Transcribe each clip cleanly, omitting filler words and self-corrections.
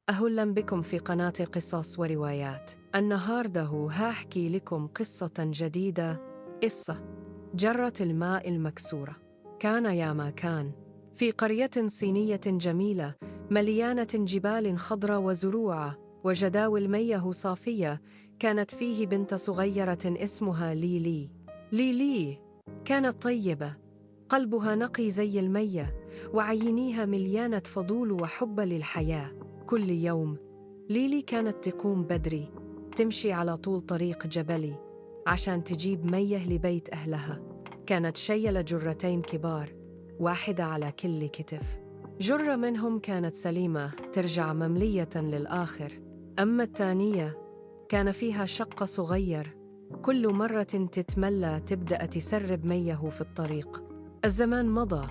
أهلا بكم في قناة قصص وروايات. النهاردة هاحكي لكم قصة جديدة. قصة جرة الماء المكسورة. كان يا ما كان في قرية صينية جميلة مليانة جبال خضراء وزروعة وجداول مياه صافية. كانت فيه بنت صغيرة اسمها ليلي. ليلي كانت طيبة، قلبها نقي زي المية، وعينيها مليانة فضول وحب للحياة. كل يوم ليلي كانت تقوم بدري، تمشي على طول طريق جبلي عشان تجيب مية لبيت أهلها. كانت شايلة جرتين كبار، واحدة على كل كتف. جرة منهم كانت سليمة ترجع مملية للآخر، أما الثانية كان فيها شق صغير، كل مرة تتملى تبدأ تسرب ميه في الطريق. الزمان مضى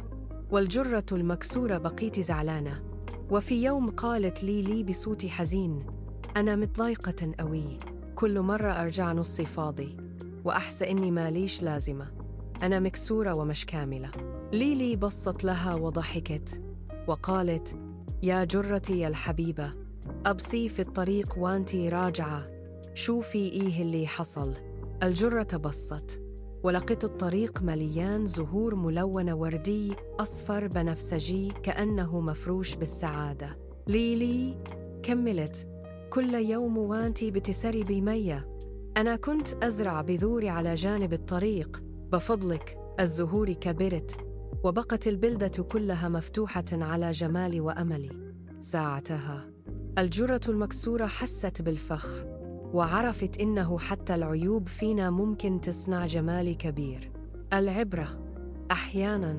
والجرة المكسورة بقيت زعلانة. وفي يوم قالت لي بصوت حزين: أنا متضايقة قوي، كل مرة أرجع نصي فاضي وأحس إني ماليش لازمة، أنا مكسورة ومش كاملة. ليلي بصت لها وضحكت وقالت: يا جرتي يا الحبيبة، أبصي في الطريق وانتي راجعة، شوفي إيه اللي حصل. الجرة بصت ولقيت الطريق مليان زهور ملونة، وردي أصفر بنفسجي كأنه مفروش بالسعادة. ليلي كملت: كل يوم وانتي بتسربي مية، أنا كنت أزرع بذوري على جانب الطريق، بفضلك الزهور كبرت وبقت البلدة كلها مفتوحة على جمالي وأملي. ساعتها الجرة المكسورة حست بالفخر وعرفت إنه حتى العيوب فينا ممكن تصنع جمال كبير. العبرة: أحياناً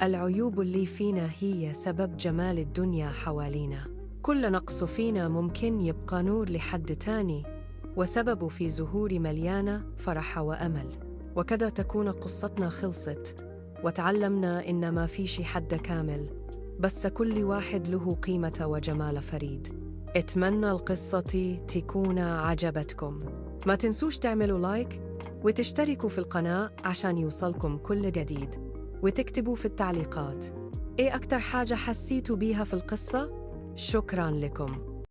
العيوب اللي فينا هي سبب جمال الدنيا حوالينا. كل نقص فينا ممكن يبقى نور لحد تاني، وسببه في زهور مليانة فرح وأمل. وكذا تكون قصتنا خلصت، وتعلمنا إن ما فيش حد كامل، بس كل واحد له قيمة وجمال فريد. اتمنى القصة تكون عجبتكم. ما تنسوش تعملوا لايك وتشتركوا في القناة عشان يوصلكم كل جديد، وتكتبوا في التعليقات إيه أكتر حاجة حسيتوا بيها في القصة. شكراً لكم.